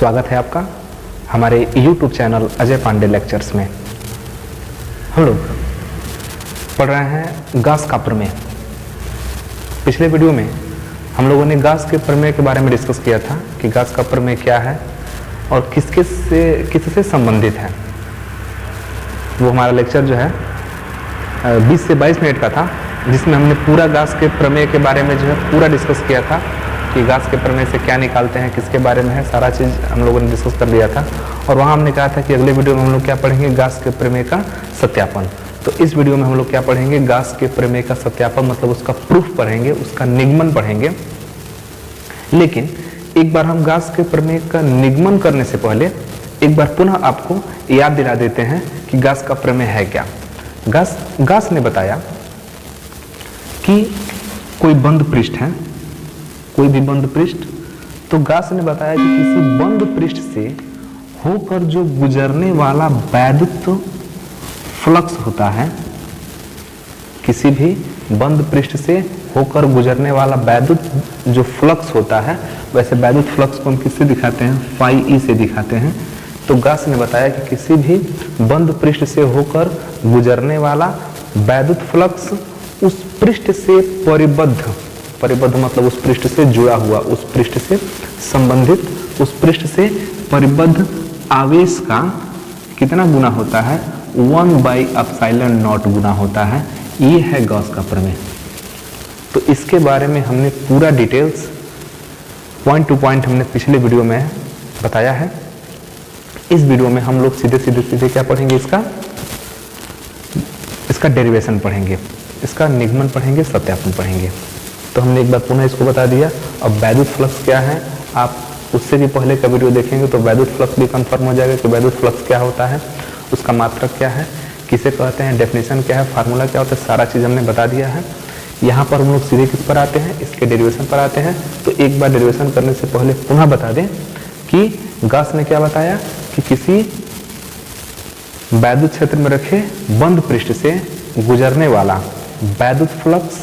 स्वागत है आपका हमारे YouTube channel Ajay Pandey lectures में। हम लोग पढ़ रहे हैं गास का प्रमेय। पिछले वीडियो में हम लोगों ने गास के प्रमेय के बारे में डिस्कस किया था कि गास का प्रमेय क्या है और किससे संबंधित है। वो हमारा लेक्चर जो है 20 से 22 मिनट का था, जिसमें हमने पूरा गास के प्रमेय के बारे में जो है पूरा डिस्कस किया था कि गास के प्रमेय से क्या निकालते हैं, किसके बारे में है, सारा चीज़ हम लोगों ने डिस्कस कर लिया था। और वहाँ हमने कहा था कि अगले वीडियो में हम लोग क्या पढ़ेंगे, गास के प्रमेय का सत्यापन। तो इस वीडियो में हम लोग क्या पढ़ेंगे, गास के प्रमेय का सत्यापन मतलब उसका प्रूफ पढ़ेंगे, उसका निगमन पढ़ेंगे। लेकिन एक बार हम गास के प्रमेय का निगमन करने से पहले एक बार पुनः आपको याद दिला देते हैं कि गास का प्रमेय है क्या। गास ने बताया कि कोई बंद पृष्ठ है, कोई भी बंद पृष्ठ, तो गास ने बताया कि किसी बंद पृष्ठ से होकर जो गुजरने वाला वैद्युत फ्लक्स होता है, किसी भी बंद पृष्ठ से होकर गुजरने वाला वैद्युत जो फ्लक्स होता है, वैसे वैद्युत फ्लक्स को हम किससे दिखाते हैं, फाई ई से दिखाते हैं। तो गास ने बताया कि किसी भी बंद पृष्ठ से होकर गुजरने वाला वैद्युत फ्लक्स उस पृष्ठ से परिबद्ध मतलब उस पृष्ठ से जुड़ा हुआ, उस पृष्ठ से संबंधित, उस पृष्ठ से परिबद्ध आवेश का कितना गुना होता है, 1/ε0 गुना होता है। ये है गास का प्रमेय। तो इसके बारे में हमने पूरा डिटेल्स पॉइंट टू पॉइंट हमने पिछले वीडियो में बताया है। इस वीडियो में हम लोग सीधे क्या पढ़ेंगे, इसका डेरिवेशन पढ़ेंगे, इसका निगमन पढ़ेंगे, सत्यापन पढ़ेंगे। तो हमने एक बार पुनः इसको बता दिया। अब वैद्युत फ्लक्स क्या है, आप उससे भी पहले का वीडियो देखेंगे तो वैद्युत फ्लक्स भी कंफर्म हो जाएगा कि वैद्युत फ्लक्स क्या होता है, उसका मात्रक क्या है, किसे कहते हैं, डेफिनेशन क्या है, फार्मूला क्या होता है, सारा चीज़ हमने बता दिया है। यहाँ पर हम लोग सीधे किस पर आते हैं, इसके डेरिवेशन पर आते हैं। तो एक बार डेरिवेशन करने से पहले पुनः बता दें कि गास ने क्या बताया कि किसी वैद्युत क्षेत्र में रखे बंद पृष्ठ से गुजरने वाला वैद्युत फ्लक्स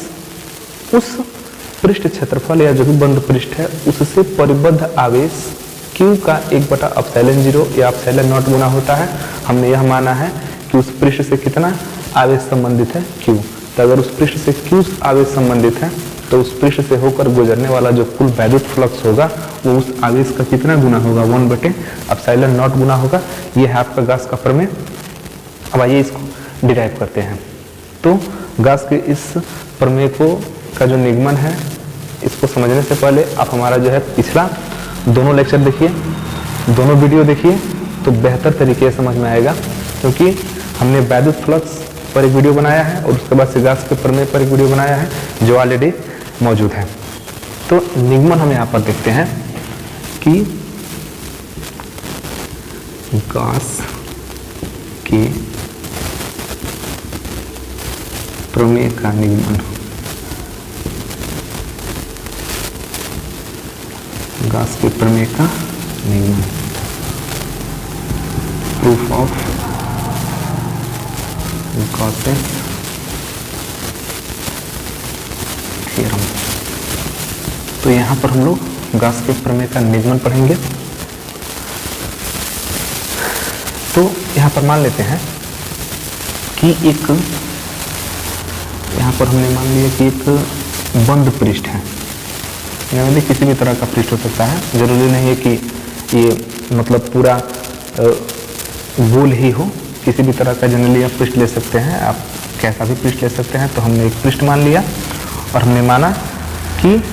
उस पृष्ठ क्षेत्रफल या जो भी बंद पृष्ठ है उससे परिबद्ध आवेश Q का 1/ε0 या ε0 गुना होता है। हमने यह माना है कि उस पृष्ठ से कितना आवेश संबंधित है, Q। तो अगर उस पृष्ठ से Q आवेश संबंधित है तो उस पृष्ठ से होकर गुजरने वाला जो कुल वैद्युत फ्लक्स होगा वो उस आवेश का कितना गुना होगा, 1/ε0 गुना होगा। ये है आपका गास का प्रमेय। अब आइए इसको डिराइव करते हैं। तो गास के इस प्रमेय का जो निगमन है, इसको समझने से पहले आप हमारा जो है पिछला दोनों लेक्चर देखिए, दोनों वीडियो देखिए, तो बेहतर तरीके से समझ में आएगा। क्योंकि हमने वैद्युत फ्लक्स पर एक वीडियो बनाया है और उसके बाद से गास के प्रमेय पर एक वीडियो बनाया है जो ऑलरेडी मौजूद है। तो निगमन हम यहाँ पर देखते हैं कि गास के प्रमेय का निगमन, गास के प्रमेय का निगमन, प्रूफ ऑफ गॉसेस थ्योरम। तो यहाँ पर हम लोग गास के प्रमेय का निगमन पढ़ेंगे। तो यहाँ पर मान लेते हैं कि यहाँ पर हमने मान लिया कि एक बंद पृष्ठ है, यानी किसी भी तरह का पृष्ठ हो सकता है, जरूरी नहीं है कि ये मतलब पूरा गोल ही हो, किसी भी तरह का जनरली आप पृष्ठ ले सकते हैं, आप कैसा भी पृष्ठ ले सकते हैं। तो हमने एक पृष्ठ मान लिया और हमने माना कि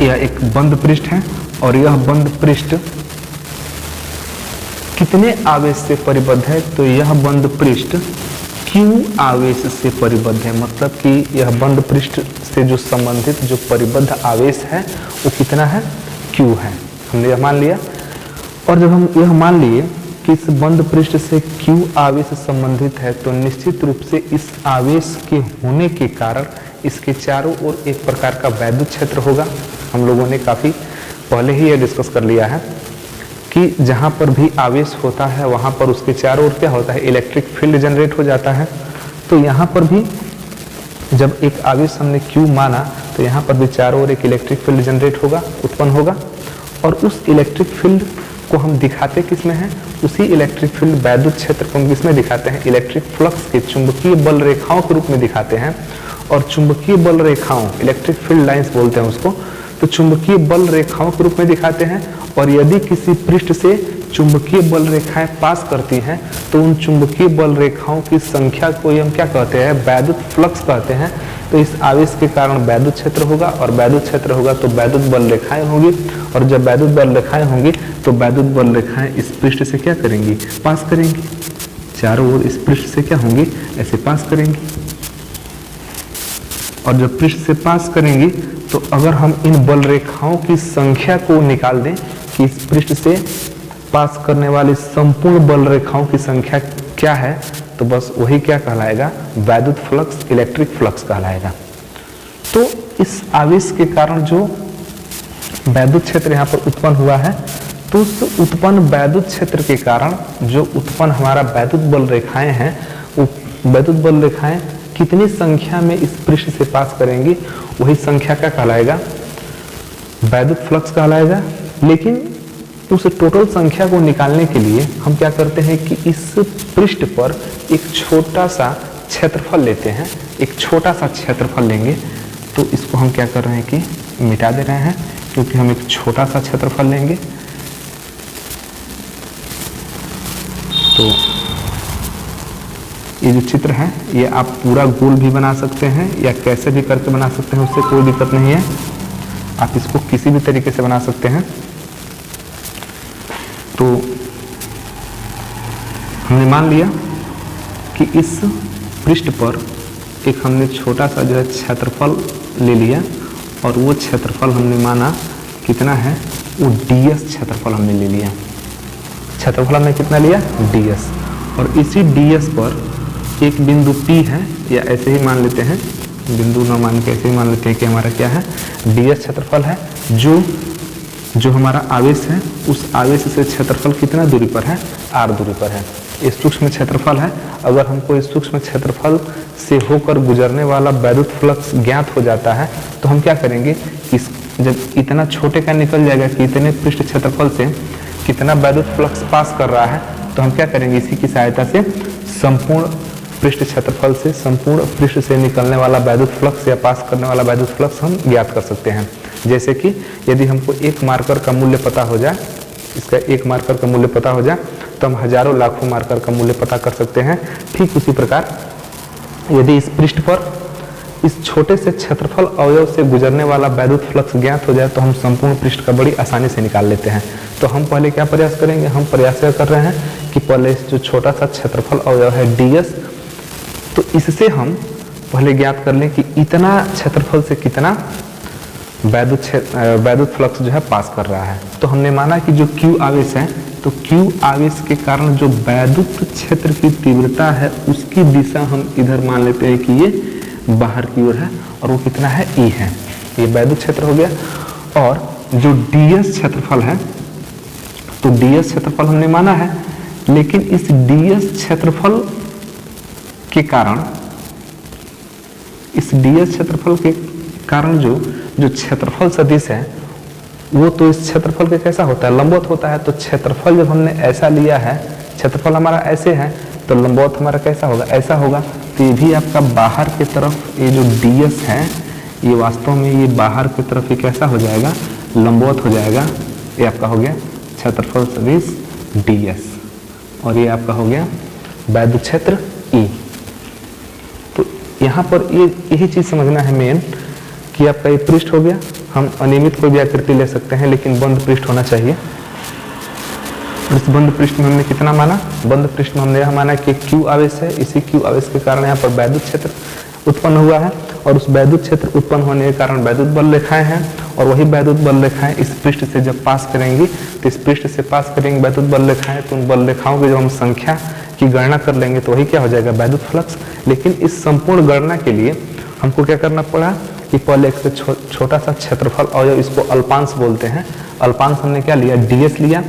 यह एक बंद पृष्ठ है और यह बंद पृष्ठ कितने आवेश से परिबद्ध है, तो यह बंद पृष्ठ Q आवेश से परिबद्ध है। मतलब कि यह बंद पृष्ठ से जो संबंधित जो परिबद्ध आवेश है वो कितना है, Q है। हमने यह मान लिया। और जब हम यह मान लिए कि इस बंद पृष्ठ से Q आवेश संबंधित है तो निश्चित रूप से इस आवेश के होने के कारण इसके चारों ओर एक प्रकार का वैद्युत क्षेत्र होगा। हम लोगों ने काफ़ी पहले ही यह डिस्कस कर लिया है कि जहाँ पर भी आवेश होता है वहाँ पर उसके चारों ओर क्या होता है, इलेक्ट्रिक फील्ड जनरेट हो जाता है। तो यहाँ पर भी जब एक आवेश हमने Q माना तो यहाँ पर भी चारों ओर एक इलेक्ट्रिक फील्ड जनरेट होगा, उत्पन्न होगा। और उस इलेक्ट्रिक फील्ड को हम दिखाते किस में हैं, उसी इलेक्ट्रिक फील्ड वैद्युत क्षेत्र को हम किस में दिखाते हैं, इलेक्ट्रिक फ्लक्स के चुंबकीय बल रेखाओं के रूप में दिखाते हैं। और चुंबकीय बल रेखाओं, इलेक्ट्रिक फील्ड लाइंस बोलते हैं उसको, तो चुंबकीय बल रेखाओं के रूप में दिखाते हैं। और यदि किसी पृष्ठ से चुंबकीय बल रेखाएं पास करती हैं तो उन चुंबकीय बल रेखाओं की संख्या को हम क्या कहते हैं, वैद्युत फ्लक्स कहते हैं। तो इस आवेश के कारण वैद्युत क्षेत्र होगा, और वैद्युत क्षेत्र होगा तो वैद्युत बल रेखाएं होंगी, और जब वैद्युत बल रेखाएं होंगी तो वैद्युत बल रेखाएं इस पृष्ठ से क्या करेंगी, पास करेंगी, चारों ओर इस पृष्ठ से क्या होंगी, ऐसे पास करेंगी। और जब पृष्ठ से पास करेंगी तो अगर हम इन बल रेखाओं की संख्या को निकाल दें कि इस पृष्ठ से पास करने वाली संपूर्ण बल रेखाओं की संख्या क्या है, तो बस वही क्या कहलाएगा, वैद्युत फ्लक्स, इलेक्ट्रिक फ्लक्स कहलाएगा। तो इस आवेश के कारण जो वैद्युत क्षेत्र यहाँ पर उत्पन्न हुआ है, तो उस उत्पन्न वैद्युत क्षेत्र के कारण जो उत्पन्न हमारा वैद्युत बल रेखाएं हैं, वो वैद्युत बल रेखाएं कितनी संख्या में इस पृष्ठ से पास करेंगी, वही संख्या क्या कहलाएगा, वैद्युत फ्लक्स कहलाएगा। लेकिन उस टोटल संख्या को निकालने के लिए हम क्या करते हैं कि इस पृष्ठ पर एक छोटा सा क्षेत्रफल लेते हैं, एक छोटा सा क्षेत्रफल लेंगे। तो इसको हम क्या कर रहे हैं कि मिटा दे रहे हैं, क्योंकि हम एक छोटा सा क्षेत्रफल लेंगे। तो ये जो चित्र है ये आप पूरा गोल भी बना सकते हैं या कैसे भी करके बना सकते हैं, उससे कोई दिक्कत नहीं है। आप इसको किसी भी तरीके से बना सकते हैं। तो हमने मान लिया कि इस पृष्ठ पर एक हमने छोटा सा जो है क्षेत्रफल ले लिया, और वो क्षेत्रफल हमने माना कितना है, वो ds क्षेत्रफल हमने ले लिया। क्षेत्रफल हमने कितना लिया, ds। और इसी ds पर एक बिंदु P है, या ऐसे ही मान लेते हैं, बिंदु न मान के ऐसे ही मान लेते हैं कि हमारा क्या है, ds क्षेत्रफल है। जो हमारा आवेश है, उस आवेश से क्षेत्रफल कितना दूरी पर है, r दूरी पर है। ये सूक्ष्म क्षेत्रफल है। अगर हमको इस सूक्ष्म क्षेत्रफल से होकर गुजरने वाला वैद्युत फ्लक्स ज्ञात हो जाता है तो हम क्या करेंगे कि जब इतना छोटे का निकल जाएगा कि इतने पृष्ठ क्षेत्रफल से कितना वैद्युत फ्लक्स पास कर रहा है, तो हम क्या करेंगे, इसी की सहायता से संपूर्ण पृष्ठ क्षेत्रफल से संपूर्ण पृष्ठ से निकलने वाला वैद्युत फ्लक्स या पास करने वाला वैद्युत फ्लक्स हम ज्ञात कर सकते हैं। जैसे कि यदि हमको एक मार्कर का मूल्य पता हो जाए, इसका एक मार्कर का मूल्य पता हो जाए, तो हम हजारों लाखों मार्कर का मूल्य पता कर सकते हैं। ठीक उसी प्रकार यदि इस पृष्ठ पर इस छोटे से क्षेत्रफल अवयव से गुजरने वाला वैद्युत फ्लक्स ज्ञात हो जाए तो हम संपूर्ण पृष्ठ का बड़ी आसानी से निकाल लेते हैं। तो हम पहले क्या प्रयास करेंगे, हम प्रयास कर रहे हैं कि पहले जो छोटा सा क्षेत्रफल अवयव है ds, तो इससे हम पहले ज्ञात कर लें कि इतना क्षेत्रफल से कितना वैद्युत फ्लक्स जो है पास कर रहा है। तो हमने माना कि जो Q आवेश है, तो Q आवेश के कारण जो वैद्युत क्षेत्र की तीव्रता है उसकी दिशा हम इधर मान लेते हैं कि ये बाहर की ओर है, और वो कितना है, E है। ये वैद्युत क्षेत्र हो गया। और जो ds क्षेत्रफल है, तो ds क्षेत्रफल हमने माना है, लेकिन इस ds क्षेत्रफल के कारण, इस ds क्षेत्रफल के कारण जो क्षेत्रफल सदिश है वो तो इस क्षेत्रफल के कैसा होता है, लंबवत होता है। तो क्षेत्रफल जब हमने ऐसा लिया है, क्षेत्रफल हमारा ऐसे है, तो लंबवत हमारा कैसा होगा, ऐसा होगा। तो ये भी आपका बाहर की तरफ, ये जो ds है ये वास्तव में ये बाहर की तरफ ये कैसा हो जाएगा, लंबवत हो जाएगा। ये आपका हो गया क्षेत्रफल सदिश ds, और ये आपका हो गया वैद्युत क्षेत्र E। तो यहाँ पर यही चीज समझना है मेन, कि आपका ये पृष्ठ हो गया। हम अनियमित कोई भी आकृति ले सकते हैं, लेकिन बंद पृष्ठ होना चाहिए। इस बंद पृष्ठ में हमने कितना माना, बंद पृष्ठ में हमने यह माना कि Q आवेश है, इसी Q आवेश के कारण यहाँ पर वैद्युत क्षेत्र उत्पन्न हुआ है, और उस वैद्युत क्षेत्र उत्पन्न होने के कारण वैद्युत बल रेखाएं हैं, और वही वैद्युत बल रेखाएं इस पृष्ठ से जब पास करेंगी, तो इस पृष्ठ से पास करेंगे वैद्युत बल रेखाएं, तो उन बल रेखाओं की जब हम संख्या की गणना कर लेंगे तो वही क्या हो जाएगा, वैद्युत फ्लक्स। लेकिन इस संपूर्ण गणना के लिए हमको क्या करना पड़ा कि पहले एक से छोटा सा क्षेत्रफल अवयव, इसको अल्पांश बोलते हैं, अल्पांश हमने क्या लिया, ds लिया,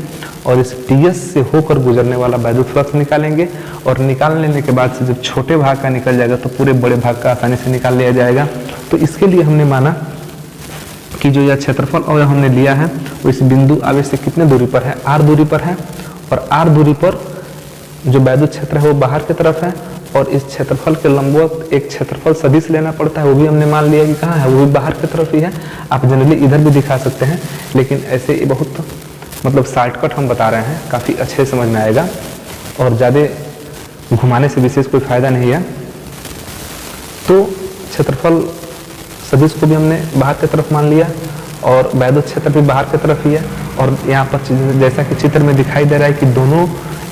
और इस ds से होकर गुजरने वाला वैद्युत फ्लक्स निकालेंगे। और निकाल लेने के बाद से जब छोटे भाग का निकल जाएगा तो पूरे बड़े भाग का आसानी से निकाल लिया जाएगा। तो इसके लिए हमने माना कि जो यह क्षेत्रफल अवयव हमने लिया है वो इस बिंदु आवेश से कितने दूरी पर है, r दूरी पर है, और r दूरी पर जो वैद्युत क्षेत्र है वो बाहर की तरफ है, और इस क्षेत्रफल के लंबवत एक क्षेत्रफल सदिश लेना पड़ता है, वो भी हमने मान लिया कि कहाँ है, वो भी बाहर की तरफ ही है। आप जनरली इधर भी दिखा सकते हैं, लेकिन ऐसे ये बहुत मतलब शॉर्टकट हम बता रहे हैं, काफ़ी अच्छे समझ में आएगा और ज़्यादा घुमाने से विशेष कोई फायदा नहीं है। तो क्षेत्रफल सदिश को भी हमने बाहर की तरफ मान लिया और वैद्युत क्षेत्र भी बाहर की तरफ ही है, और यहाँ पर जैसा कि चित्र में दिखाई दे रहा है कि दोनों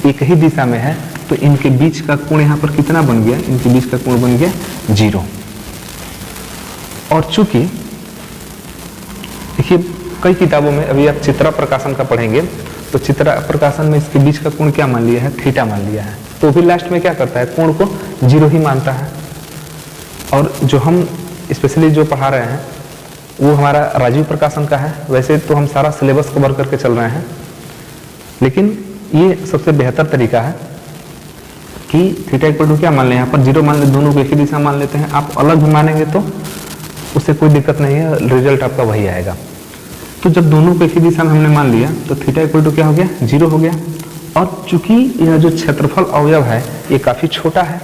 एक ही दिशा में है, तो इनके बीच का कोण यहाँ पर कितना बन गया, इनके बीच का कोण बन गया 0। और चूंकि देखिए कई किताबों में अभी आप चित्रा प्रकाशन का पढ़ेंगे तो चित्रा प्रकाशन में इसके बीच का कोण क्या मान लिया है, थीटा मान लिया है, तो भी लास्ट में क्या करता है, कोण को 0 ही मानता है। और जो हम स्पेशली जो पढ़ा रहे हैं वो हमारा राजीव प्रकाशन का है। वैसे तो हम सारा सिलेबस कवर करके चल रहे हैं, लेकिन ये सबसे बेहतर तरीका है कि थीटा इक्वल टू क्या मान लें, यहाँ पर 0 मान ले, दोनों को एक ही दिशा मान लेते हैं। आप अलग भी मानेंगे तो उससे कोई दिक्कत नहीं है, रिजल्ट आपका वही आएगा। तो जब दोनों को एक ही दिशा में हमने मान लिया तो थीटा इक्वल टू क्या हो गया, 0 हो गया। और चूंकि यह जो क्षेत्रफल अवयव है ये काफी छोटा है,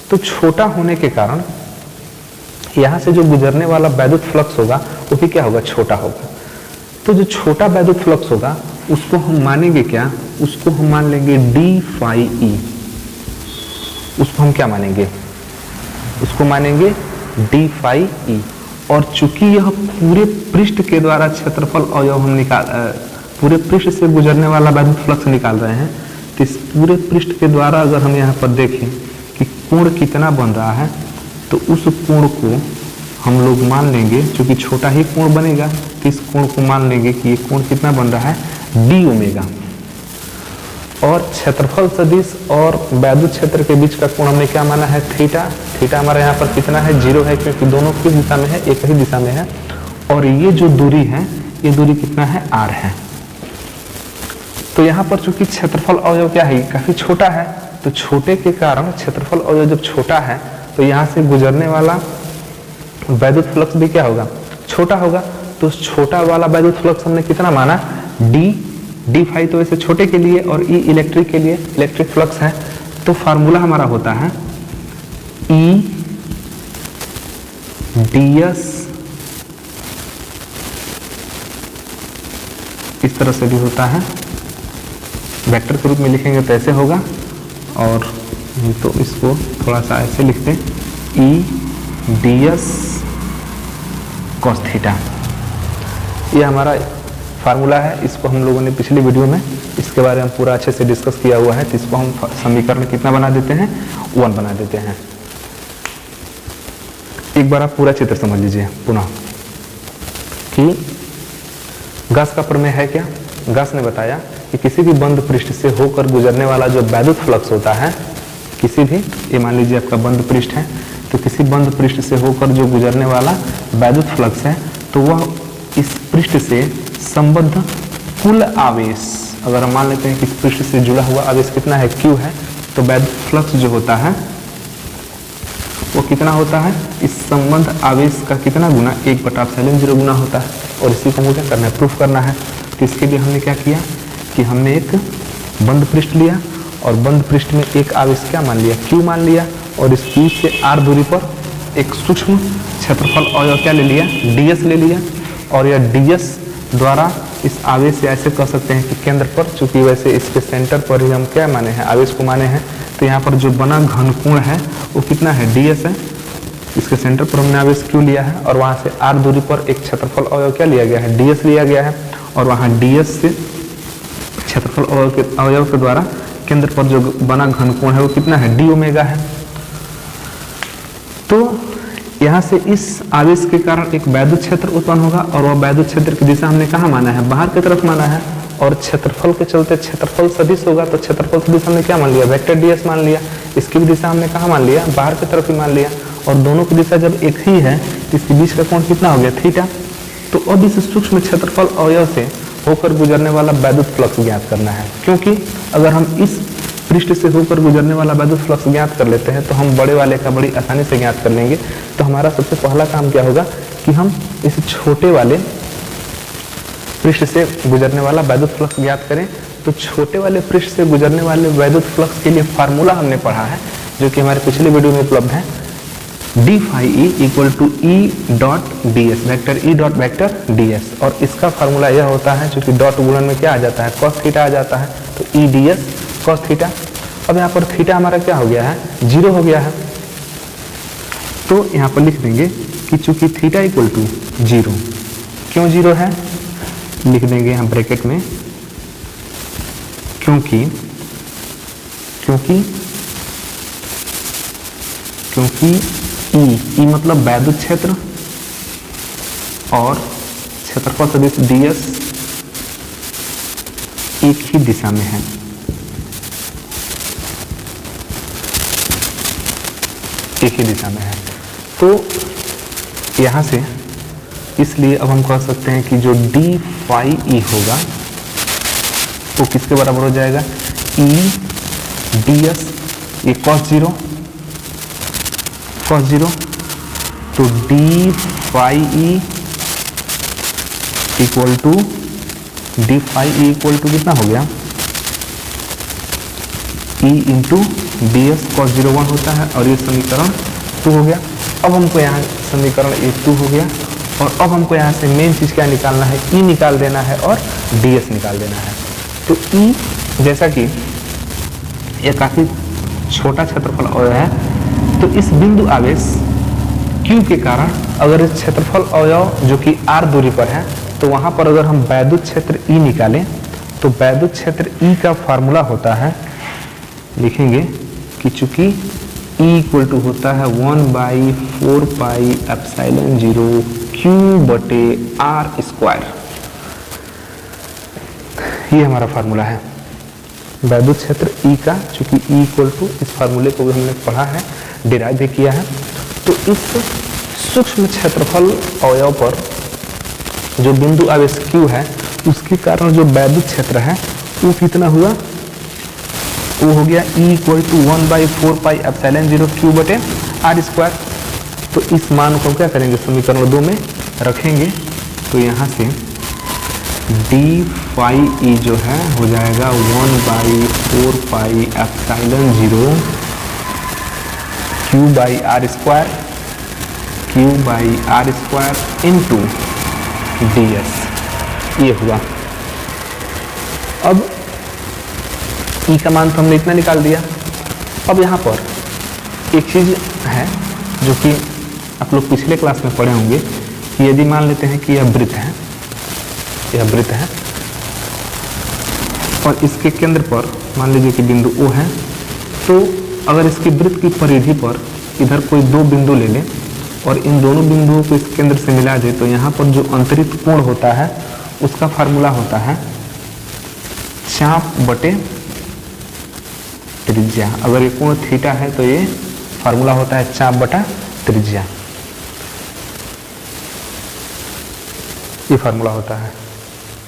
तो छोटा होने के कारण यहाँ से जो गुजरने वाला वैद्युत फ्लक्स होगा वो भी क्या होगा, छोटा होगा। तो जो छोटा वैद्युत फ्लक्स होगा उसको हम मानेंगे क्या, उसको हम मान लेंगे डी फाई ई। उसको हम क्या मानेंगे, उसको मानेंगे डी फाई ई। और चूंकि यह पूरे पृष्ठ के द्वारा क्षेत्रफल अवयव हम पूरे पृष्ठ से गुजरने वाला वैद्युत फ्लक्स निकाल रहे हैं, तो इस पूरे पृष्ठ के द्वारा अगर हम यहाँ पर देखें कि कोण कितना बन रहा है, तो उस कोण को हम लोग मान लेंगे, क्योंकि छोटा ही कोण बनेगा, तो इस कोण को मान लेंगे कि ये कोण कितना बन रहा है, डी ओमेगा। और क्षेत्रफल सदिश और वैद्युत क्षेत्र के बीच का कोण हमने क्या माना है, थीटा। थीटा हमारा यहाँ पर कितना है, 0 है, क्योंकि दोनों किस दिशा में है, एक ही दिशा में है। और ये जो दूरी है, ये दूरी कितना है, r है। तो यहाँ पर चूंकि क्षेत्रफल अवयव क्या है, काफी छोटा है, तो छोटे के कारण क्षेत्रफल अवयव जब छोटा है तो यहाँ से गुजरने वाला वैद्युत फ्लक्स भी क्या होगा, छोटा होगा। तो उस छोटा वाला वैद्युत फ्लक्स हमने कितना माना, डी फाई, तो वैसे छोटे के लिए, और ई इलेक्ट्रिक के लिए, इलेक्ट्रिक फ्लक्स है। तो फार्मूला हमारा होता है ई ds, इस तरह से भी होता है, वेक्टर के रूप में लिखेंगे तो ऐसे होगा, और तो इसको थोड़ा सा ऐसे लिखते हैं, ई ds cos थीटा। ये हमारा फार्मूला है। इसको हम लोगों ने पिछली वीडियो में इसके बारे में पूरा अच्छे से डिस्कस किया हुआ है। तो इसको हम समीकरण कितना बना देते हैं, 1 बना देते हैं। एक बार आप पूरा चित्र समझ लीजिए पुनः कि गॉस का प्रमेय है क्या। गॉस ने बताया कि किसी भी बंद पृष्ठ से होकर गुजरने वाला जो वैद्युत फ्लक्स होता है, किसी भी, ये मान लीजिए आपका बंद पृष्ठ है, तो किसी बंद पृष्ठ से होकर जो गुजरने वाला वैद्युत फ्लक्स है, तो वह इस पृष्ठ से संबद्ध कुल आवेश, अगर हम मान लेते हैं कि इस पृष्ठ से जुड़ा हुआ आवेश कितना है, Q है, तो वैद्युत फ्लक्स जो होता है वो कितना होता है, इस संबंध आवेश का कितना गुना, 1/ε0 गुना होता है। और इसी को मुझे करना है, प्रूफ करना है। तो इसके लिए हमने क्या किया कि हमने एक बंद पृष्ठ लिया और बंद पृष्ठ में एक आवेश क्या मान लिया, Q मान लिया, और इस Q से r दूरी पर एक सूक्ष्म क्षेत्रफल अवयव क्या ले लिया, ds ले लिया। और यह ds द्वारा इस आवेश से ऐसे कह सकते हैं कि केंद्र पर, चूंकि वैसे इसके सेंटर पर ही हम क्या माने हैं, आवेश को माने हैं, तो यहाँ पर जो बना घनकोण है वो कितना है, ds है। इसके सेंटर पर हमने आवेश Q लिया है और वहाँ से r दूरी पर एक क्षेत्रफल अवयव क्या लिया गया है, ds लिया गया है। और वहाँ ds से क्षेत्रफल अवयव के द्वारा केंद्र पर जो बना घनकोण है वो कितना है, d ओमेगा है। तो यहाँ से इस आवेश के कारण एक वैद्युत क्षेत्र उत्पन्न होगा, और वह वैद्युत क्षेत्र की दिशा हमने कहाँ माना है, बाहर की तरफ माना है। और क्षेत्रफल के चलते क्षेत्रफल सदिश होगा, तो क्षेत्रफल सदिश हमने क्या मान लिया, वेक्टर ds मान लिया। इसकी भी दिशा हमने कहाँ मान लिया, बाहर की तरफ ही मान लिया। और दोनों की दिशा जब एक ही है तो इसके बीच का कोण कितना हो गया, थीटा। तो अब इस सूक्ष्म क्षेत्रफल अवयव से होकर गुजरने वाला वैद्युत फ्लक्स ज्ञात करना है, क्योंकि अगर हम इस पृष्ठ से होकर गुजरने वाला वैद्युत फ्लक्स ज्ञात कर लेते हैं तो हम बड़े वाले का बड़ी आसानी से ज्ञात कर लेंगे। तो हमारा सबसे पहला काम क्या होगा कि हम इस छोटे वाले पृष्ठ से गुजरने वाला वैद्युत फ्लक्स ज्ञात करें। तो छोटे वाले पृष्ठ से गुजरने वाले वैद्युत फ्लक्स के लिए फार्मूला हमने पढ़ा है जो कि हमारे पिछले वीडियो में उपलब्ध है। D phi E equal to E dot D S, vector E dot vector D S. और इसका फार्मूला यह होता है चूंकि डॉट गुणन में क्या आ जाता है, कॉस थीटा आ जाता है, तो ई डी एस कॉस थीटा। अब यहाँ पर थीटा हमारा क्या हो गया है, 0 हो गया है। तो यहाँ पर लिख देंगे कि चूंकि थीटा इक्वल टू 0, क्यों 0 है, लिख देंगे यहाँ ब्रैकेट में, क्योंकि ई मतलब वैद्युत क्षेत्र और क्षेत्रफल सदिश ds एक ही दिशा में है। एक ही दिशा में है। तो यहां से इसलिए अब हम कह सकते हैं कि जो डी फाई ई होगा वो किसके बराबर हो जाएगा, ई डी एस, ये cos 0, तो D phi E equal to कितना हो गया, E into D S cos 0 1 होता है और ये समीकरण 2 हो गया। अब हमको यहाँ समीकरण ये 2 हो गया और अब हमको यहाँ से मेन चीज क्या निकालना है, ई निकाल देना है और डी एस निकाल देना है। तो ई जैसा कि यह काफी छोटा क्षेत्रफल अवयव है तो इस बिंदु आवेश Q के कारण अगर इस क्षेत्रफल अवयव जो कि R दूरी पर है तो वहां पर अगर हम वैद्युत क्षेत्र E निकालें तो वैद्युत क्षेत्र E का फार्मूला होता है, लिखेंगे कि चूंकि E इक्वल टू होता है 1/4πε0 Q बटे R स्क्वायर। ये हमारा फार्मूला है वैद्युत क्षेत्र E का, चूंकि E इक्वल टू, इस फार्मूले को भी हमने पढ़ा है, डिराइव भी किया है। तो इस सूक्ष्म क्षेत्रफल अवयव पर जो बिंदु आवेश Q है उसके कारण जो वैद्युत क्षेत्र है वो कितना हुआ, वो हो गया E इक्वल टू 1/4πε0 Q बटे R स्क्वायर। तो इस मान को क्या करेंगे, समीकरण 2 में रखेंगे। तो यहाँ से डी फाई ई जो है हो जाएगा 1/4πε0 Q by R square into D S, ये हुआ। अब ई का मान तो हमने इतना निकाल दिया। अब यहाँ पर एक चीज है जो कि आप लोग पिछले क्लास में पढ़े होंगे कि यदि मान लेते हैं कि यह वृत्त है, और इसके केंद्र पर मान लीजिए कि बिंदु O है, तो अगर इसकी वृत्त की परिधि पर इधर कोई 2 बिंदु ले लें और इन दोनों बिंदुओं को इस केंद्र से मिला दे तो यहाँ पर जो अंतरित कोण होता है उसका फार्मूला होता है चाप बटे त्रिज्या। अगर ये कोण थीटा है तो ये फार्मूला होता है चाप बटा त्रिज्या, ये फार्मूला होता है।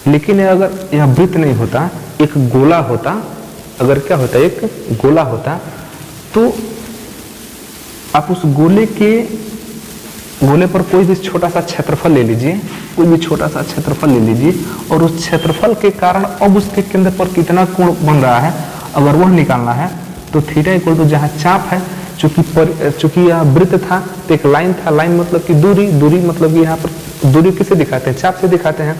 लेकिन अगर यह वृत्त नहीं होता, एक गोला होता, अगर क्या होता, एक गोला होता, तो आप उस गोले पर कोई भी छोटा सा क्षेत्रफल ले लीजिए, और उस क्षेत्रफल के कारण अब उसके केंद्र पर कितना कोण बन रहा है अगर वह निकालना है तो थीटा इक्वल टू जहाँ चाप है, चूंकि यह वृत्त था तो एक लाइन था, लाइन मतलब कि दूरी मतलब कि यहाँ पर दूरी किसे दिखाते हैं, चाप से दिखाते हैं।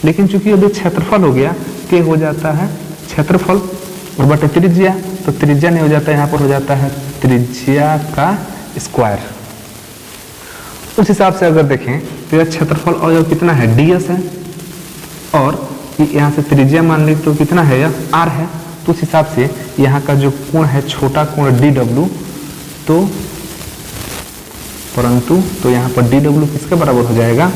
लेकिन चूंकि अभी क्षेत्रफल हो गया तो हो जाता है क्षेत्रफल और बटे त्रिज्या, तो त्रिज्या नहीं हो जाता, यहाँ पर हो जाता है त्रिज्या का स्क्वायर। उस हिसाब से अगर देखें तो यह क्षेत्रफल अवयव कितना है, ds है, और यहाँ से त्रिज्या मान ली तो कितना है, यह r है। तो उस हिसाब से यहाँ का जो कोण है, छोटा कोण dw, तो यहाँ पर dw किसके बराबर हो जाएगा,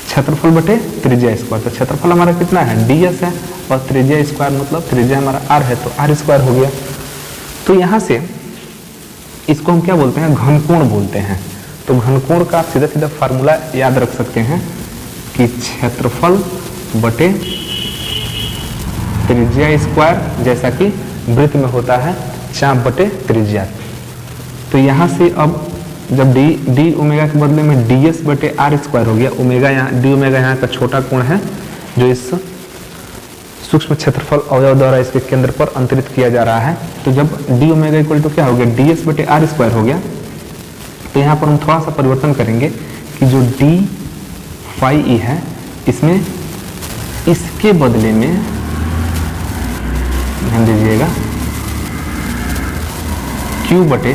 क्षेत्रफल बटे त्रिज्या स्क्वायर। तो क्षेत्रफल हमारा कितना है, ds है, और त्रिज्या स्क्वायर मतलब त्रिज्या हमारा r है, तो r स्क्वायर हो गया। तो यहाँ से इसको हम क्या बोलते हैं, घनकोण बोलते हैं। तो घनकोण का आप सीधा सीधा फार्मूला याद रख सकते हैं कि क्षेत्रफल बटे त्रिज्या स्क्वायर, जैसा कि वृत्त में होता है चाप बटे त्रिज्या। तो यहाँ से अब जब डी ओमेगा के बदले में ds बटे आर स्क्वायर हो गया, ओमेगा यहाँ डी ओमेगा यहाँ का छोटा कोण है जो इस सूक्ष्म क्षेत्रफल अवयव द्वारा इसके केंद्र पर अंतरित किया जा रहा है। तो जब डी ओमेगा इक्वल टू क्या हो गया, ds बटे आर स्क्वायर हो गया, तो यहाँ पर हम थोड़ा सा परिवर्तन करेंगे कि जो डी फाई ई है इसमें इसके बदले में ध्यान दीजिएगा q बटे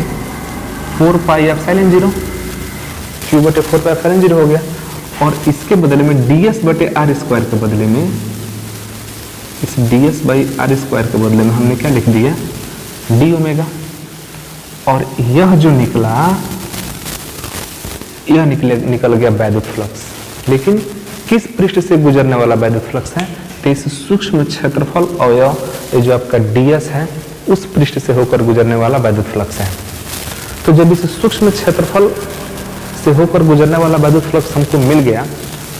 4 पाई एप्सिलॉन 0, q बटे 4 पाई एप्सिलॉन 0 हो गया। और इसके बदले में ds बटे आर स्क्वायर के बदले में, इस ds बाई आर स्क्वायर के बदले में हमने क्या लिख दिया, डी ओमेगा। और यह जो निकला, यह निकल गया वैद्युत फ्लक्स। लेकिन किस पृष्ठ से गुजरने वाला वैद्युत फ्लक्स है, तो इस सूक्ष्म क्षेत्रफल अवयव ये जो आपका ds है उस पृष्ठ से होकर गुजरने वाला वैद्युत फ्लक्स है। तो जब इस सूक्ष्म क्षेत्रफल से होकर गुजरने वाला वैद्युत फ्लक्स हमको मिल गया,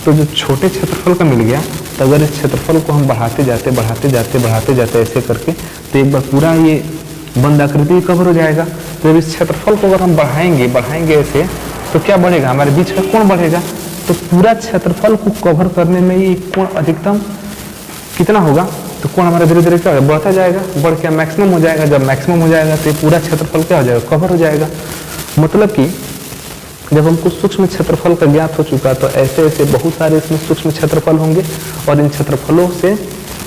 तो जो छोटे क्षेत्रफल का मिल गया, तो अगर इस क्षेत्रफल को हम बढ़ाते जाते ऐसे करके, तो एक बार पूरा ये बंद आकृति कवर हो जाएगा। तो जब इस क्षेत्रफल को अगर हम बढ़ाएंगे ऐसे, तो क्या बढ़ेगा, हमारे बीच का कोण बढ़ेगा। तो पूरा क्षेत्रफल को कवर करने में ये कोण अधिकतम कितना होगा, तो कोण हमारा धीरे धीरे क्या होगा, बढ़ता जाएगा, बढ़ के मैक्सिमम हो जाएगा। जब मैक्सिमम हो जाएगा तो पूरा क्षेत्रफल क्या हो जाएगा, कवर हो जाएगा। मतलब कि जब हमको सूक्ष्म क्षेत्रफल का ज्ञात हो चुका, तो ऐसे ऐसे बहुत सारे इसमें सूक्ष्म क्षेत्रफल होंगे, और इन क्षेत्रफलों से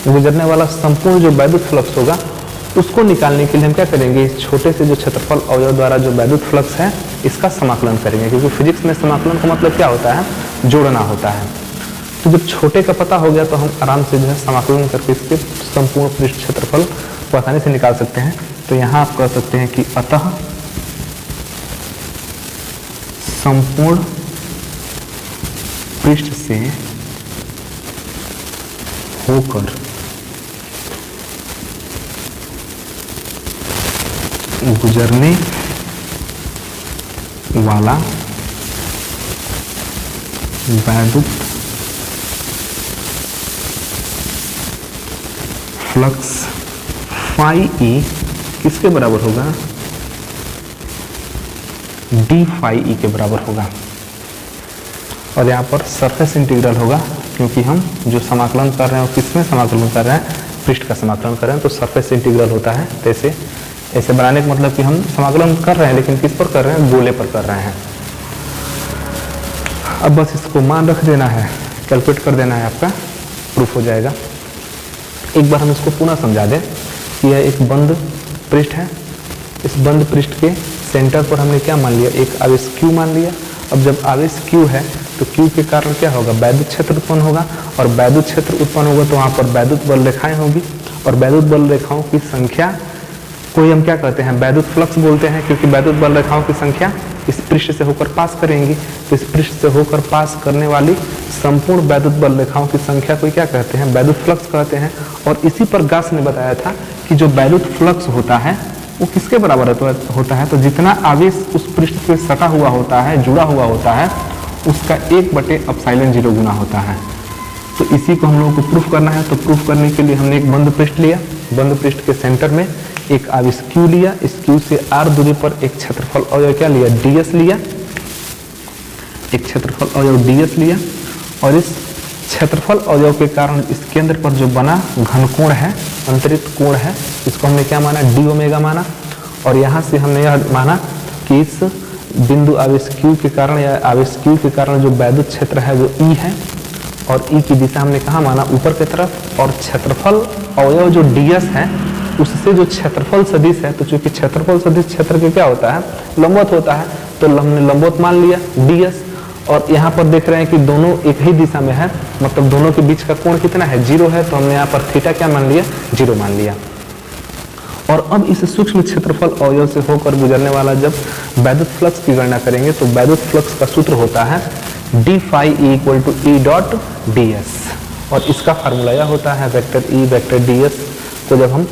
गुजरने वाला संपूर्ण जो वैद्युत फ्लक्स होगा उसको निकालने के लिए हम क्या करेंगे, इस छोटे से जो क्षेत्रफल अवयव द्वारा जो वैद्युत फ्लक्स है इसका समाकलन करेंगे। क्योंकि फिजिक्स में समाकलन का मतलब क्या होता है, जोड़ना होता है। तो जब छोटे का पता हो गया तो हम आराम से जो है समाकलन करके इसके संपूर्ण पृष्ठ क्षेत्रफल को आसानी से निकाल सकते हैं। तो यहाँ आप कह सकते हैं कि अतः संपूर्ण पृष्ठ से होकर गुजरने वाला वैद्युत फ्लक्स फाई ई किसके बराबर होगा, डी फाई ई के बराबर होगा। और यहाँ पर सरफेस इंटीग्रल होगा, क्योंकि हम जो समाकलन कर रहे हैं वो किसमें समाकलन कर रहे हैं, पृष्ठ का समाकलन कर रहे हैं, तो सरफेस इंटीग्रल होता है। तो ऐसे बनाने का मतलब कि हम समाकलन कर रहे हैं, लेकिन किस पर कर रहे हैं, गोले पर कर रहे हैं। अब बस इसको मान रख देना है, कैलकुलेट कर देना है, आपका प्रूफ हो जाएगा। एक बार हम इसको पुनः समझा दें कि यह एक बंद पृष्ठ है। इस बंद पृष्ठ के सेंटर पर हमने क्या मान लिया, एक आवेश Q मान लिया। अब जब आवेश Q है तो Q के कारण क्या होगा, वैद्युत क्षेत्र उत्पन्न होगा, और वैद्युत क्षेत्र उत्पन्न होगा तो वहाँ पर वैद्युत बल रेखाएं होगी, और वैद्युत बल रेखाओं की संख्या को हम क्या कहते हैं, वैद्युत फ्लक्स बोलते हैं। क्योंकि वैद्युत बल रेखाओं की संख्या इस पृष्ठ से होकर पास करेंगी, तो इस पृष्ठ से होकर पास करने वाली संपूर्ण वैद्युत बल रेखाओं की संख्या को क्या कहते हैं, वैद्युत फ्लक्स कहते हैं। और इसी पर गास ने बताया था कि जो वैद्युत फ्लक्स होता है वो किसके बराबर होता है, तो जितना आवेश उस पृष्ठ से सटा हुआ होता है, जुड़ा हुआ होता है, उसका 1/ε0 गुना होता है। तो इसी को हम लोगों को प्रूफ करना है। तो प्रूफ करने के लिए हमने एक बंद पृष्ठ लिया, बंद पृष्ठ के सेंटर में एक आवेश Q लिया, इस Q से r दूरी पर एक क्षेत्रफल अवयव क्या लिया, ds लिया, एक क्षेत्रफल अवयव ds लिया, और इस क्षेत्रफल अवयव के कारण इस केंद्र पर जो बना घनकोण है, अंतरित कोण है, इसको हमने क्या माना, डी ओमेगा माना। और यहाँ से हमने यह माना कि इस बिंदु आवेश Q के कारण या आवेश Q के कारण जो वैद्युत क्षेत्र है वो E है, और E की दिशा हमने कहाँ माना, ऊपर की तरफ। और क्षेत्रफल अवयव जो ds है उससे जो क्षेत्रफल सदिश है, तो चूंकि क्षेत्रफल सदिश क्षेत्र के क्या होता है, लंबवत होता है, तो हमने लंबवत मान लिया ds। और यहाँ पर देख रहे हैं कि दोनों एक ही दिशा में है, मतलब दोनों के बीच का कोण कितना है, 0 है, तो हमने यहाँ पर थीटा क्या मान लिया, 0 मान लिया। और अब इस सूक्ष्म क्षेत्रफल अवयव से होकर गुजरने वाला जब वैद्युत फ्लक्स की गणना करेंगे, तो वैद्युत फ्लक्स का सूत्र होता है D phi equal to E dot D S, और इसका फार्मूला यह होता है vector E vector D S को जब हम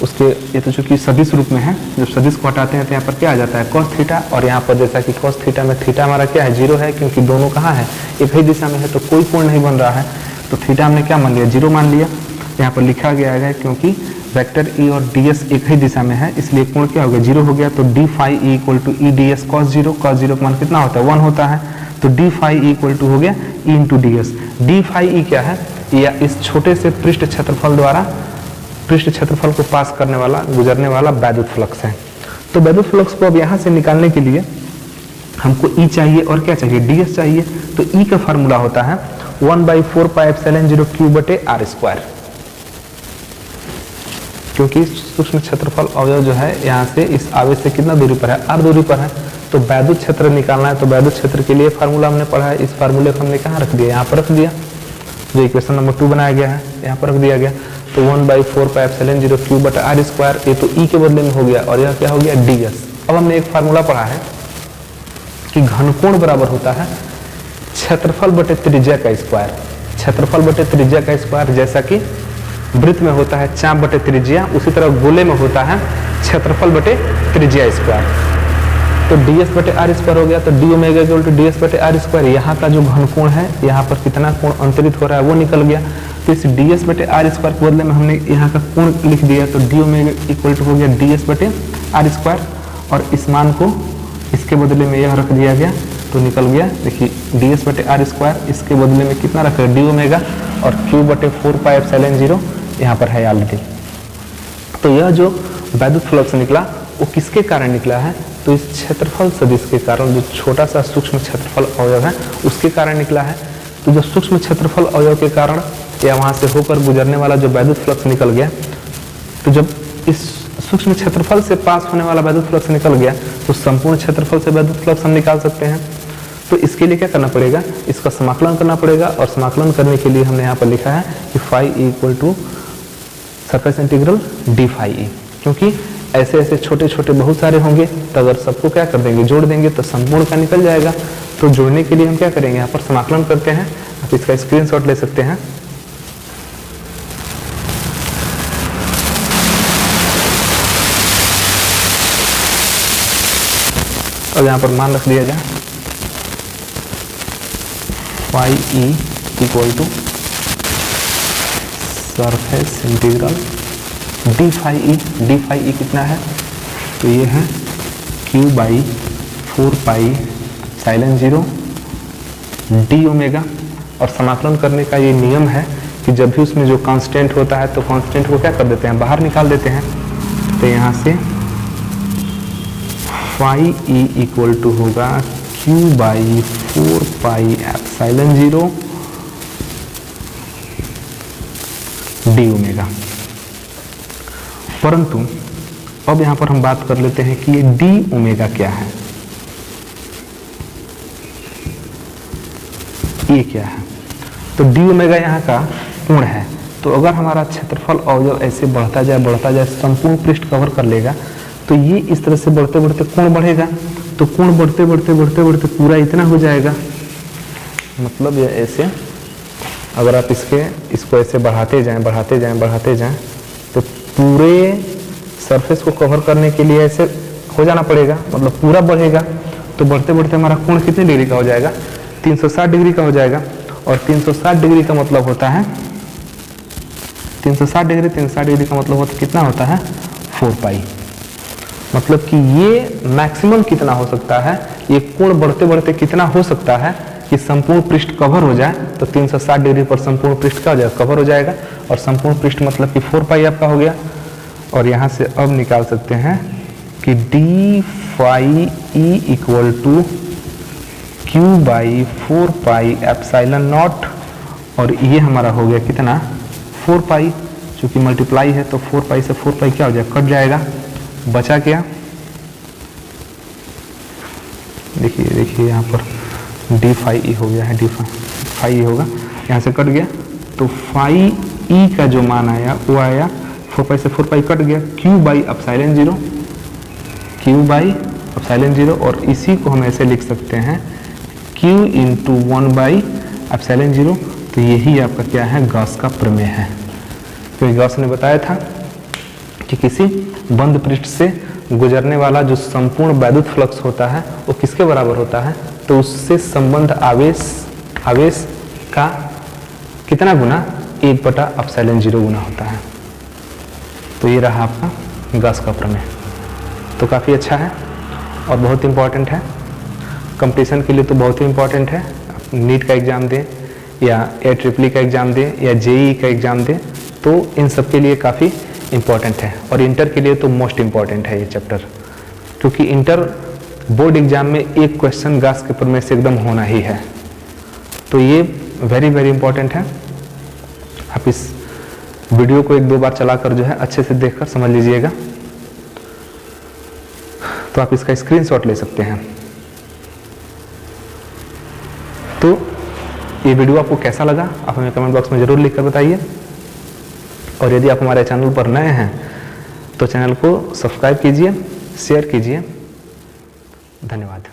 उसके, ये तो चूंकि सदिश रूप में है, जब सदिश को हटाते हैं तो यहाँ पर क्या आ जाता है, cos थीटा। और यहाँ पर जैसा कि cos थीटा में थीटा हमारा क्या है, 0 है, क्योंकि दोनों कहाँ है, एक ही दिशा में है, तो कोई कोण नहीं बन रहा है, तो थीटा हमने क्या मान लिया, 0 मान लिया। यहाँ पर लिखा गया है क्योंकि वेक्टर ई और ds एक ही दिशा में है, इसलिए कोण क्या हो गया, 0 हो गया। तो d phi E equal to E D S cos 0, cos 0 का मान कितना होता है, 1 होता है। तो d phi E equal to हो गया e into D S. D phi E क्या है, या इस छोटे से पृष्ठ क्षेत्रफल द्वारा पृष्ठ क्षेत्रफल को पास करने वाला, गुजरने वाला वैद्युत फ्लक्स है। तो वैद्युत फ्लक्स को अब यहाँ से निकालने के लिए हमको E चाहिए और क्या चाहिए, ds चाहिए। तो E का फार्मूला होता है 1/4 पाई एप्सिलॉन 0 q बटे r स्क्वायर, क्योंकि सूक्ष्म क्षेत्रफल अवयव जो है यहाँ से इस आवेश से कितना दूरी पर है, r दूरी पर है। तो वैद्युत क्षेत्र निकालना है, तो वैद्युत क्षेत्र के लिए फार्मूला हमने पढ़ा है, इस फार्मूले को हमने कहाँ रख दिया, यहाँ पर रख दिया। जो इक्वेशन नंबर 2 बनाया गया है यहाँ पर रख दिया गया। तो 1/4 पाई एप्सिलॉन 0 q बटा r स्क्वायर, ये तो E के बदले में हो गया और यह क्या हो गया, ds। अब हमने एक फार्मूला पढ़ा है कि घनकोण बराबर होता है क्षेत्रफल बटे त्रिज्या का स्क्वायर। क्षेत्रफल बटे त्रिज्या का स्क्वायर, जैसा कि वृत्त में होता है चाप बटे त्रिज्या, उसी तरह गोले में होता है क्षेत्रफल बटे त्रिज्या स्क्वायर। तो ds बटे r स्क्वायर हो गया। तो d omega equal to ds बटे r स्क्वायर, यहाँ का जो घनकोण है, यहाँ पर कितना कोण अंतरित हो रहा है वो निकल गया। तो इस ds बटे r स्क्वायर के बदले में हमने यहाँ का कोण लिख दिया। तो d ओमेगा इक्वल टू हो गया ds बटे r स्क्वायर, और इस मान को इसके बदले में यह रख दिया गया तो निकल गया। देखिए ds बटे r स्क्वायर, इसके बदले में कितना रखा है, d ओमेगा, और q बटे 4 पाई एप्सिलॉन 0 यहाँ पर है ऑलरेडी। तो यह जो वैद्युत फ्लक्स निकला वो किसके कारण निकला है, तो इस क्षेत्रफल सदिश के कारण, जो छोटा सा सूक्ष्म क्षेत्रफल अवयव है उसके कारण निकला है। तो जो सूक्ष्म क्षेत्रफल अवयव के कारण या वहां से होकर गुजरने वाला जो वैद्युत फ्लक्स निकल गया, तो जब इस सूक्ष्म क्षेत्रफल से पास होने वाला वैद्युत फ्लक्स निकल गया तो संपूर्ण क्षेत्रफल से वैद्युत फ्लक्स हम निकाल सकते हैं। तो इसके लिए क्या करना पड़ेगा, इसका समाकलन करना पड़ेगा, और समाकलन करने के लिए हमने यहाँ पर लिखा है कि phi E equal to surface integral D phi E, क्योंकि ऐसे ऐसे छोटे छोटे बहुत सारे होंगे, तो अगर सबको क्या कर देंगे, जोड़ देंगे तो संपूर्ण का निकल जाएगा। तो जोड़ने के लिए हम क्या करेंगे, यहाँ पर समाकलन करते हैं। आप इसका स्क्रीनशॉट ले सकते हैं। और यहाँ पर मान रख दिया जाए phi E equal to surface integral D phi E कितना है, तो ये है q/4 pi epsilon 0 D omega. और समाकलन करने का ये नियम है कि जब भी उसमें जो कांस्टेंट होता है तो कांस्टेंट को क्या कर देते हैं, बाहर निकाल देते हैं। तो यहाँ से फाई ई इक्वल टू होगा q/4 pi epsilon 0 D omega. परंतु अब यहाँ पर हम बात कर लेते हैं कि ये डी ओमेगा क्या है, ये क्या है। तो डी ओमेगा यहाँ का कोण है। तो अगर हमारा क्षेत्रफल अवयव ऐसे बढ़ता जाए संपूर्ण पृष्ठ कवर कर लेगा, तो ये इस तरह से बढ़ते बढ़ते कोण बढ़ेगा। तो कोण बढ़ते बढ़ते पूरा इतना हो जाएगा, मतलब ये ऐसे, अगर आप इसको ऐसे बढ़ाते जाएं तो पूरे सरफेस को कवर करने के लिए ऐसे हो जाना पड़ेगा, मतलब पूरा बढ़ेगा। तो बढ़ते बढ़ते हमारा कोण कितने डिग्री का हो जाएगा, 360 डिग्री का हो जाएगा। और 360 डिग्री का मतलब होता है 360 डिग्री का मतलब होता है कितना होता है, 4 पाई। मतलब कि ये मैक्सिमम कितना हो सकता है, ये कोण बढ़ते बढ़ते कितना हो सकता है कि संपूर्ण पृष्ठ कवर हो जाए। तो 360 डिग्री पर संपूर्ण पृष्ठ का हो जाएगा, कवर हो जाएगा। और संपूर्ण पृष्ठ मतलब कि 4 पाई आपका हो गया। और यहाँ से अब निकाल सकते हैं कि D phi E equal to q/4 pi epsilon naught, और ये हमारा हो गया कितना, 4 पाई, चूंकि मल्टीप्लाई है तो 4 पाई से 4 पाई क्या हो जाएगा, कट जाएगा, बचा क्या, देखिए यहाँ पर डी फाई ई हो गया है, डी फाई ई होगा, यहाँ से कट गया। तो फाई ई का जो मान आया वो आया 4 पाई से 4 पाई कट गया, q/एप्सिलॉन 0, और इसी को हम ऐसे लिख सकते हैं q इंटू 1/एप्सिलॉन 0। तो यही आपका क्या है, गॉस का प्रमेय है। तो गॉस ने बताया था कि किसी बंद पृष्ठ से गुजरने वाला जो संपूर्ण वैद्युत फ्लक्स होता है वो किसके बराबर होता है, तो उससे संबंध आवेश का कितना गुना, 1/एप्सिलॉन 0 गुना होता है। तो ये रहा आपका गॉस का प्रमेय। तो काफ़ी अच्छा है और बहुत इम्पॉर्टेंट है, कंपटीशन के लिए तो बहुत ही इम्पॉर्टेंट है। नीट का एग्ज़ाम दें या AIIEEE का एग्ज़ाम दें या JEE का एग्ज़ाम दें, तो इन सब के लिए काफ़ी इम्पॉर्टेंट है। और इंटर के लिए तो मोस्ट इम्पॉर्टेंट है ये चैप्टर, क्योंकि इंटर बोर्ड एग्ज़ाम में एक क्वेश्चन गॉस के प्रमेय से एकदम होना ही है। तो ये वेरी वेरी इंपॉर्टेंट है। आप इस वीडियो को 1-2 बार चलाकर जो है अच्छे से देखकर समझ लीजिएगा। तो आप इसका स्क्रीनशॉट ले सकते हैं। तो ये वीडियो आपको कैसा लगा आप हमें कमेंट बॉक्स में ज़रूर लिखकर बताइए। और यदि आप हमारे चैनल पर नए हैं तो चैनल को सब्सक्राइब कीजिए, शेयर कीजिए। धन्यवाद।